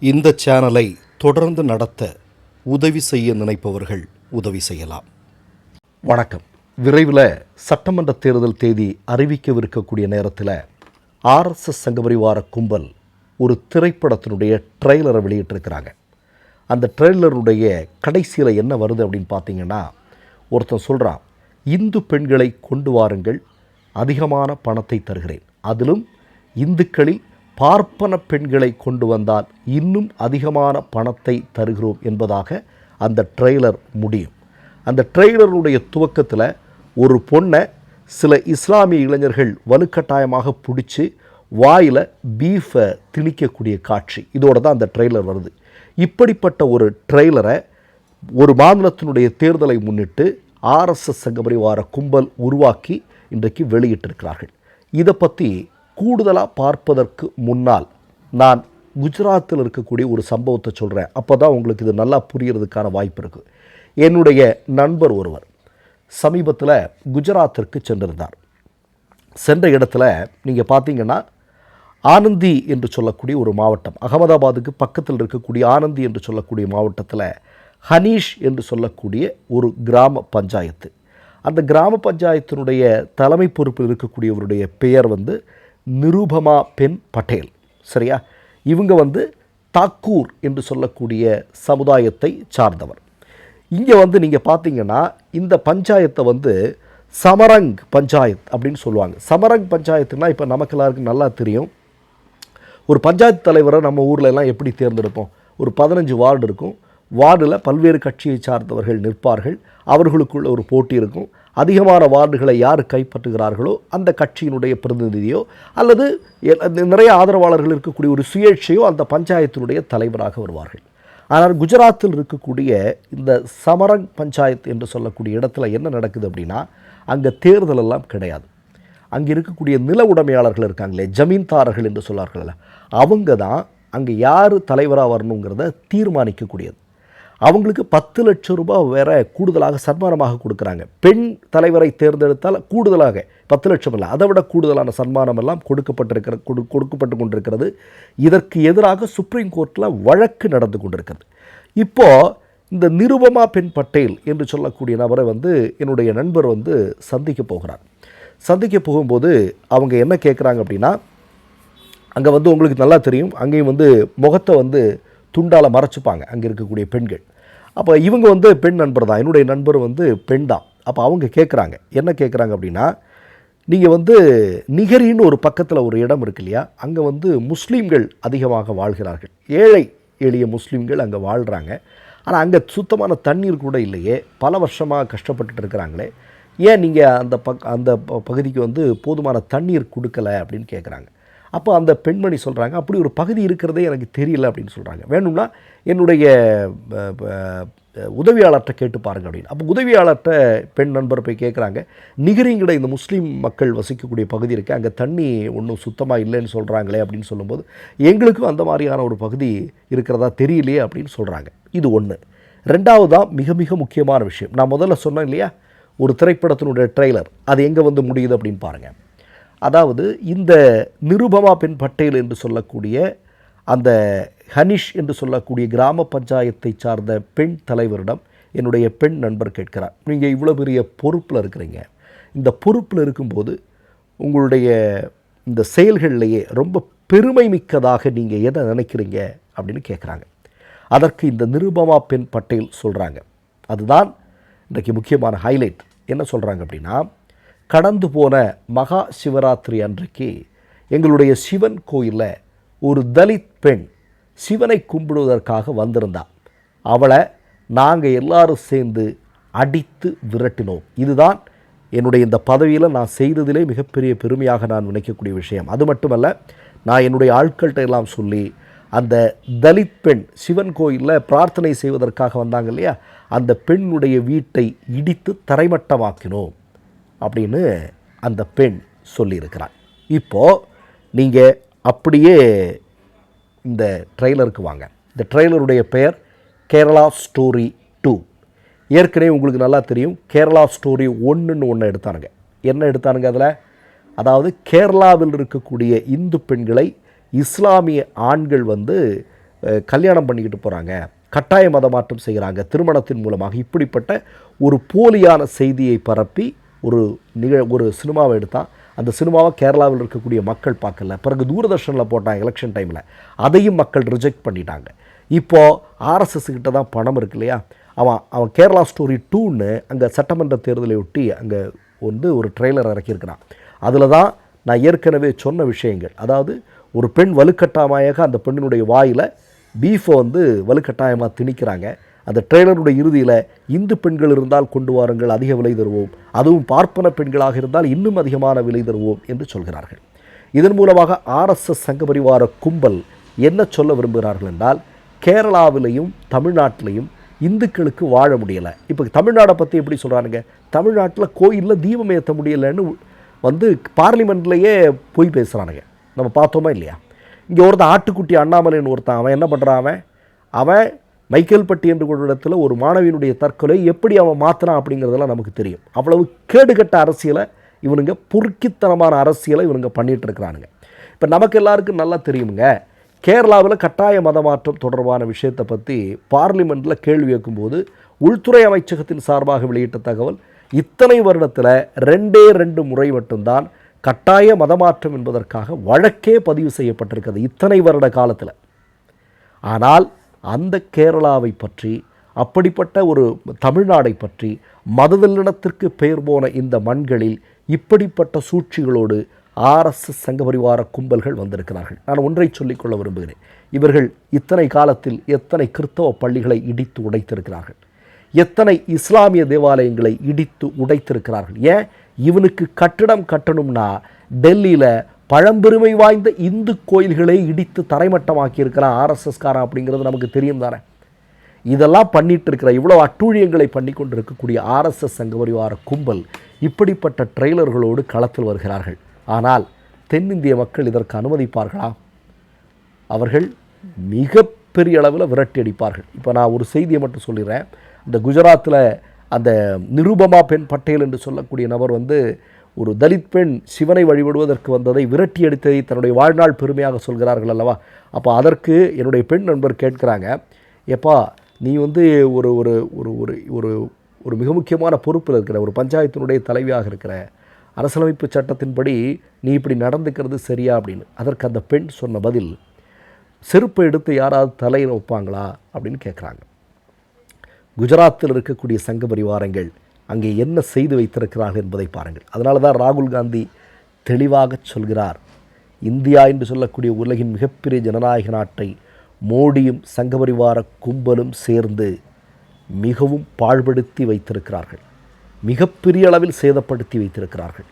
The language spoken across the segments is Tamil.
இந்த சேனலை தொடர்ந்து நடத்த உதவி செய்ய நினைப்பவர்கள் உதவி செய்யலாம். வணக்கம். விரைவில் சட்டமன்ற தேர்தல் தேதி அறிவிக்கவிருக்கக்கூடிய நேரத்தில் ஆர்எஸ்எஸ் சங்கபரிவார கும்பல் ஒரு திரைப்படத்தினுடைய ட்ரெய்லரை வெளியிட்டிருக்கிறாங்க. அந்த ட்ரெய்லருடைய கடைசியில் என்ன வருது அப்படின்னு பார்த்தீங்கன்னா, ஒருத்தன் சொல்கிறான், இந்து பெண்களை கொண்டு வாருங்கள், அதிகமான பணத்தை தருகிறேன், அதிலும் இந்துக்களில் பார்ப்பன பெண்களை கொண்டு வந்தால் இன்னும் அதிகமான பணத்தை தருகிறோம் என்பதாக அந்த ட்ரெய்லர் முடியும். அந்த ட்ரெய்லருடைய துவக்கத்தில் ஒரு பொண்ணை சில இஸ்லாமிய இளைஞர்கள் வலுக்கட்டாயமாக பிடிச்சி வாயில் பீஃபை திணிக்கக்கூடிய காட்சி, இதோடு தான் அந்த ட்ரெய்லர் வருது. இப்படிப்பட்ட ஒரு ட்ரெய்லரை ஒரு மாநிலத்தினுடைய தேர்தலை முன்னிட்டு ஆர்எஸ்எஸ் சங்கபரிவார கும்பல் உருவாக்கி இன்றைக்கு வெளியிட்டிருக்கிறார்கள். இதை பற்றி கூடுதலாக பார்ப்பதற்கு முன்னால் நான் குஜராத்தில் இருக்கக்கூடிய ஒரு சம்பவத்தை சொல்கிறேன். அப்போ தான் உங்களுக்கு இது நல்லா புரியறதுக்கான வாய்ப்பு இருக்குது. என்னுடைய நண்பர் ஒருவர் சமீபத்தில் குஜராத்திற்கு சென்றிருந்தார். சென்ற இடத்துல நீங்கள் பார்த்தீங்கன்னா, ஆனந்தி என்று சொல்லக்கூடிய ஒரு மாவட்டம், அகமதாபாத்துக்கு பக்கத்தில் இருக்கக்கூடிய ஆனந்தி என்று சொல்லக்கூடிய மாவட்டத்தில் ஹனீஷ் என்று சொல்லக்கூடிய ஒரு கிராம பஞ்சாயத்து. அந்த கிராம பஞ்சாயத்தினுடைய தலைமை பொறுப்பில் இருக்கக்கூடியவருடைய பெயர் நிருபமா பென் பட்டேல். சரியா? இவங்க தாக்கூர் என்று சொல்லக்கூடிய சமுதாயத்தை சார்ந்தவர். இங்கே நீங்கள் பார்த்தீங்கன்னா, இந்த பஞ்சாயத்தை சமரங் பஞ்சாயத் அப்படின்னு சொல்லுவாங்க. சமரங் பஞ்சாயத்துனா இப்போ நமக்கு எல்லாருக்கும் நல்லா தெரியும். ஒரு பஞ்சாயத்து தலைவரை நம்ம ஊரில் எல்லாம் எப்படி தேர்ந்தெடுப்போம்? ஒரு 15 வார்டு இருக்கும். வார்டில் பல்வேறு கட்சியை சார்ந்தவர்கள் நிற்பார்கள். அவர்களுக்குள்ள ஒரு போட்டி இருக்கும். அதிகமான வார்டுகளை யார் கைப்பற்றுகிறார்களோ அந்த கட்சியினுடைய பிரதிநிதியோ அல்லது நிறைய ஆதரவாளர்கள் இருக்கக்கூடிய ஒரு சுயேட்சையோ அந்த பஞ்சாயத்தினுடைய தலைவராக வருவார்கள். ஆனால் குஜராத்தில் இருக்கக்கூடிய இந்த சமரங் பஞ்சாயத்து என்று சொல்லக்கூடிய இடத்துல என்ன நடக்குது அப்படின்னா, அங்கே தேர்தல் எல்லாம் கிடையாது. அங்கே இருக்கக்கூடிய நில உடைமையாளர்கள் இருக்காங்களே, ஜமீன்தாரர்கள் என்று சொல்லார்கள், அவங்க தான் அங்கே யார் தலைவராக வரணுங்கிறத தீர்மானிக்கக்கூடியது. அவங்களுக்கு 10 லட்சம் ரூபாய் வேற கூடுதலாக சன்மானமாக கொடுக்குறாங்க. பெண் தலைவரை தேர்ந்தெடுத்தால் கூடுதலாக 10 லட்சம் இல்லை, அதை விட கூடுதலான சன்மானம் எல்லாம் கொடுக்கப்பட்டு கொண்டிருக்கிறது. இதற்கு எதிராக சுப்ரீம் கோர்ட்டில் வழக்கு நடந்து கொண்டிருக்கிறது. இப்போது இந்த நிருபமா பென் பட்டேல் என்று சொல்லக்கூடிய நபரை என்னுடைய நண்பர் சந்திக்க போகிறார். சந்திக்க போகும்போது அவங்க என்ன கேட்குறாங்க அப்படின்னா, அங்கே உங்களுக்கு நல்லா தெரியும், அங்கேயும் முகத்தை துண்டால் மறைச்சிப்பாங்க அங்கே இருக்கக்கூடிய பெண்கள். அப்போ இவங்க பெண் நண்பர் தான், என்னுடைய நண்பர் பெண் தான். அப்போ அவங்க கேட்குறாங்க, என்ன கேட்குறாங்க அப்படின்னா, நீங்கள் நிகரின்னு ஒரு பக்கத்தில் ஒரு இடம் இருக்கு இல்லையா, அங்கே முஸ்லீம்கள் அதிகமாக வாழ்கிறார்கள். ஏழை எளிய முஸ்லீம்கள் அங்கே வாழ்கிறாங்க. ஆனால் அங்கே சுத்தமான தண்ணீர் கூட இல்லையே, பல வருஷமாக கஷ்டப்பட்டுட்டு இருக்கிறாங்களே, ஏன் நீங்கள் அந்த பகுதிக்கு போதுமான தண்ணீர் கொடுக்கலை அப்படின்னு கேட்குறாங்க. அப்போ அந்த பெண்மணி சொல்கிறாங்க, அப்படி ஒரு பகுதி இருக்கிறதே எனக்கு தெரியல அப்படின்னு சொல்கிறாங்க. வேணும்னா என்னுடைய உதவியாளர்கிட்ட கேட்டு பாருங்கள் அப்படின்னு. அப்போ உதவியாளர்கிட்ட பெண் நண்பர் போய் கேட்குறாங்க, நிகரிங்கிட இந்த முஸ்லீம் மக்கள் வசிக்கக்கூடிய பகுதி இருக்குது, அங்கே தண்ணி ஒன்றும் சுத்தமாக இல்லைன்னு சொல்கிறாங்களே அப்படின்னு சொல்லும்போது, எங்களுக்கும் அந்த மாதிரியான ஒரு பகுதி இருக்கிறதா தெரியலையே அப்படின்னு சொல்கிறாங்க. இது ஒன்று. ரெண்டாவதாக மிக மிக முக்கியமான விஷயம், நான் முதல்ல சொன்னேன் இல்லையா, ஒரு திரைப்படத்தினுடைய ட்ரெய்லர் அது எங்கே முடியுது அப்படின்னு பாருங்கள். அதாவது இந்த நிருபமா பென் பட்டேல் என்று சொல்லக்கூடிய அந்த ஹனிஷ் என்று சொல்லக்கூடிய கிராம பஞ்சாயத்தை சார்ந்த பெண் தலைவரிடம் என்னுடைய பெண் நண்பர் கேட்கிறார், நீங்கள் இவ்வளோ பெரிய பொறுப்பில் இருக்கிறீங்க, இந்த பொறுப்பில் இருக்கும்போது உங்களுடைய இந்த செயல்களிலேயே ரொம்ப பெருமை மிக்கதாக நீங்கள் எதை நினைக்கிறீங்க அப்படின்னு கேட்குறாங்க. அதற்கு இந்த நிருபமா பென் பட்டேல் சொல்கிறாங்க, அதுதான் இன்றைக்கு முக்கியமான ஹைலைட். என்ன சொல்கிறாங்க அப்படின்னா, கடந்து போன மகா சிவராத்திரி அன்றைக்கு எங்களுடைய சிவன் கோயிலில் ஒரு தலித் பெண் சிவனை கும்பிடுவதற்காக வந்திருந்தா. அவளை நாங்கள் எல்லாரும் சேர்ந்து அடித்து விரட்டினோம். இதுதான் என்னுடைய இந்த பதவியில் நான் செய்ததிலே மிகப்பெரிய பெருமையாக நான் நினைக்கக்கூடிய விஷயம். அது மட்டுமல்ல, நான் என்னுடைய ஆட்கள்கிட்ட எல்லாம் சொல்லி அந்த தலித் பெண் சிவன் கோயிலில் பிரார்த்தனை செய்வதற்காக வந்தாங்க இல்லையா, அந்த பெண்ணுடைய வீட்டை இடித்து தரைமட்டமாக்கினோம் அப்படின்னு அந்த பெண் சொல்லியிருக்கிறார். இப்போது நீங்கள் அப்படியே இந்த ட்ரெய்லருக்கு வாங்க. இந்த ட்ரெய்லருடைய பெயர் கேரளா ஸ்டோரி 2. ஏற்கனவே உங்களுக்கு நல்லா தெரியும், கேரளா ஸ்டோரி 1ன்னு ஒன்று எடுத்தானுங்க. என்ன எடுத்தானுங்க அதில்? அதாவது கேரளாவில் இருக்கக்கூடிய இந்து பெண்களை இஸ்லாமிய ஆண்கள் கல்யாணம் பண்ணிக்கிட்டு போகிறாங்க, கட்டாய மதமாற்றம் செய்கிறாங்க திருமணத்தின் மூலமாக. இப்படிப்பட்ட ஒரு போலியான செய்தியை பரப்பி ஒரு சினிமாவை எடுத்தான். அந்த சினிமாவை கேரளாவில் இருக்கக்கூடிய மக்கள் பார்க்கல. பிறகு தூரதர்ஷனில் போட்டாங்க எலெக்ஷன் டைமில், அதையும் மக்கள் ரிஜெக்ட் பண்ணிட்டாங்க. இப்போது ஆர்எஸ்எஸ்கிட்ட தான் பணம் இருக்கு இல்லையா, அவன் கேரளா ஸ்டோரி 2ன்னு அங்கே சட்டமன்ற தேர்தலை ஒட்டி அங்கே ஒரு ட்ரெய்லர் இறக்கியிருக்கிறான். அதில் தான் நான் ஏற்கனவே சொன்ன விஷயங்கள், அதாவது ஒரு பெண் வலுக்கட்டாயமாக அந்த பெண்ணினுடைய வாயில் பீஃபை வலுக்கட்டாயமாக திணிக்கிறாங்க. அந்த ட்ரெய்லருடைய இறுதியில் இந்து பெண்கள் இருந்தால் கொண்டு வாருங்கள், அதிக விலை தருவோம், அதுவும் பார்ப்பன பெண்களாக இருந்தால் இன்னும் அதிகமான விலை தருவோம் என்று சொல்கிறார்கள். இதன் மூலமாக ஆர்எஸ்எஸ் சங்கபரிவார கும்பல் என்ன சொல்ல விரும்புகிறார்கள் என்றால், கேரளாவிலையும் தமிழ்நாட்டிலையும் இந்துக்களுக்கு வாழ முடியலை. இப்போ தமிழ்நாடை பற்றி எப்படி சொல்கிறானுங்க, தமிழ்நாட்டில் கோயிலில் தீபம் ஏற்ற முடியலைன்னு பார்லிமெண்ட்லேயே போய் பேசுகிறானுங்க. நம்ம பார்த்தோமா இல்லையா? இங்கே ஒருத்தன் ஆட்டுக்குட்டி அண்ணாமலைன்னு ஒருத்தன், அவன் என்ன பண்ணுறான், அவன் மைக்கேல்பட்டி என்ற ஒரு இடத்துல ஒரு மாணவியினுடைய தற்கொலை எப்படி அவன் மாற்றினான் அப்படிங்கிறதெல்லாம் நமக்கு தெரியும். அவ்வளவு கேடுகட்ட அரசியலை இவனுங்க, பொறுக்கித்தனமான அரசியலை இவனுங்க பண்ணிகிட்டு இருக்கிறானுங்க. இப்போ நமக்கு எல்லாருக்கும் நல்லா தெரியுங்க, கேரளாவில் கட்டாய மதமாற்றம் தொடர்பான விஷயத்தை பற்றி பார்லிமெண்ட்டில் கேள்வி கேட்கும்போது உள்துறை அமைச்சகத்தின் சார்பாக வெளியிட்ட தகவல், இத்தனை வருடத்தில் 2 முறை மட்டும்தான் கட்டாய மதமாற்றம் என்பதற்காக வழக்கே பதிவு செய்யப்பட்டிருக்கிறது இத்தனை வருட காலத்தில். ஆனால் அந்த கேரளாவை பற்றி, அப்படிப்பட்ட ஒரு தமிழ்நாடை பற்றி, மதநல்லிணத்திற்கு பெயர் போன இந்த மண்களில் இப்படிப்பட்ட சூழ்ச்சிகளோடு ஆர்எஸ்எஸ் சங்கபரிவார கும்பல்கள் வந்திருக்கிறார்கள். நான் ஒன்றை சொல்லிக்கொள்ள விரும்புகிறேன், இவர்கள் இத்தனை காலத்தில் எத்தனை கிறிஸ்தவ பள்ளிகளை இடித்து உடைத்திருக்கிறார்கள், எத்தனை இஸ்லாமிய தேவாலயங்களை இடித்து உடைத்திருக்கிறார்கள். ஏன் இவனுக்கு கட்டிடம் கட்டணும்னா டெல்லியில் பழம்பெருமை வாய்ந்த இந்து கோயில்களை இடித்து தரைமட்டமாக்கி இருக்கிறான் ஆர்எஸ்எஸ்காரன் அப்படிங்கிறது நமக்கு தெரியும் தானே. இதெல்லாம் பண்ணிட்டு இருக்கிற, இவ்வளோ அட்டூழியங்களை பண்ணி கொண்டு இருக்கக்கூடிய ஆர்எஸ்எஸ் சங்கபரிவார கும்பல் இப்படிப்பட்ட ட்ரெய்லர்களோடு களத்தில் வருகிறார்கள். ஆனால் தென்னிந்திய மக்கள் இதற்கு அனுமதிப்பார்களா? அவர்கள் மிகப்பெரிய அளவில் விரட்டி அடிப்பார்கள். இப்போ நான் ஒரு செய்தியை மட்டும் சொல்லிடுறேன். இந்த குஜராத்தில் அந்த நிருபமா பென் பட்டேல் என்று சொல்லக்கூடிய நபர் ஒரு தலித் பெண் சிவனை வழிபடுவதற்கு வந்ததை விரட்டி அடித்ததை தன்னுடைய வாழ்நாள் பெருமையாக சொல்கிறார்கள் அல்லவா. அப்போ அதற்கு என்னுடைய பெண் நண்பர் கேட்குறாங்க, எப்பா நீ ஒரு ஒரு ஒரு ஒரு ஒரு மிக முக்கியமான பொறுப்பில் இருக்கிற, ஒரு பஞ்சாயத்தினுடைய தலைவியாக இருக்கிற, அரசியலமைப்பு சட்டத்தின்படி நீ இப்படி நடந்துக்கிறது சரியா அப்படின்னு. அதற்கு அந்த பெண் சொன்ன பதில், செருப்பை எடுத்து யாராவது தலையில் வைப்பாங்களா அப்படின்னு கேட்குறாங்க. குஜராத்தில் இருக்கக்கூடிய சங்க பரிவாரங்கள் அங்கே என்ன செய்து வைத்திருக்கிறார்கள் என்பதை பாருங்கள். அதனால தான் ராகுல் காந்தி தெளிவாக சொல்கிறார், இந்தியா என்று சொல்லக்கூடிய உலகின் மிகப்பெரிய ஜனநாயக நாட்டை மோடியும் சங்கபரிவார கும்பலும் சேர்ந்து மிகவும் பாழ்படுத்தி வைத்திருக்கிறார்கள், மிகப்பெரிய அளவில் சேதப்படுத்தி வைத்திருக்கிறார்கள்.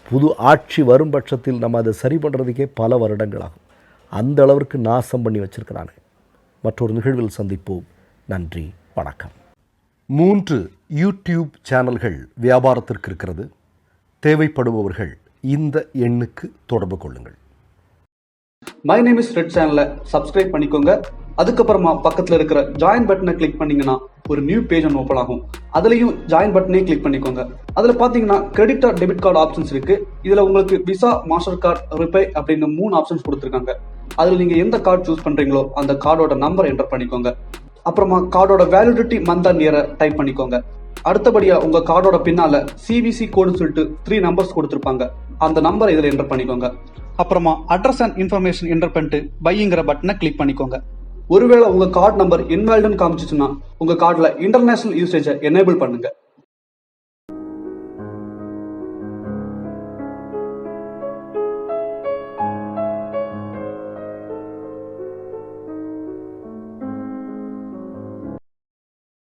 புது ஆட்சி வரும் பட்சத்தில் நம்ம அதை சரி பண்ணுறதுக்கே பல வருடங்களாகும். அந்த அளவிற்கு நாசம் பண்ணி வச்சிருக்கிறாங்க. மற்றொரு நிகழ்வில் சந்திப்போம். நன்றி, வணக்கம். 3 யூடியூப் சேனல்கள் வியாபாரத்திற்கு இருக்கிறது. தேவைப்படுபவர்கள் இந்த எண்ணுக்கு தொடர்பு கொள்ளுங்கள். மை நேம் இஸ் ரெட் சேனலை சப்ஸ்கிரைப் பண்ணிக்கோங்க. அதுக்கப்புறமா பக்கத்தில் இருக்கிற ஜாயின் பட்டனை கிளிக் பண்ணீங்கன்னா ஒரு நியூ பேஜ் ஒன்று ஓப்பன் ஆகும். அதுலேயும் ஜாயின் பட்டனே கிளிக் பண்ணிக்கோங்க. அதில் பார்த்தீங்கன்னா credit card, debit card options இருக்கு. இதில் உங்களுக்கு விசா, மாஸ்டர் கார்டு, ரிப்பே அப்படின்னு 3 ஆப்ஷன்ஸ் கொடுத்துருக்காங்க. அதில் நீங்கள் எந்த கார்டு சூஸ் பண்ணுறீங்களோ அந்த கார்டோட நம்பர் என்டர் பண்ணிக்கோங்க. அப்புறமா கார்டோட வேலிடிட்டி மந்த் அண்ட் இயரை டைப் பண்ணிக்கோங்க. அடுத்தபடியா உங்க கார்டோட பின்னால சிவிசி கோடுன்னு சொல்லிட்டு 3 நம்பர்ஸ் கொடுத்துருப்பாங்க. அந்த நம்பர் இதில் என்டர் பண்ணிக்கோங்க. அப்புறமா அட்ரஸ் அண்ட் இன்ஃபர்மேஷன் என்டர் பண்ணிட்டு பைங்கிற பட்டனை கிளிக் பண்ணிக்கோங்க. ஒருவேளை உங்க கார்டு நம்பர் இன்வாலிட்னு காமிச்சிச்சுன்னா உங்க கார்டுல இன்டர்நேஷனல் யூசேஜை எனேபிள் பண்ணுங்க.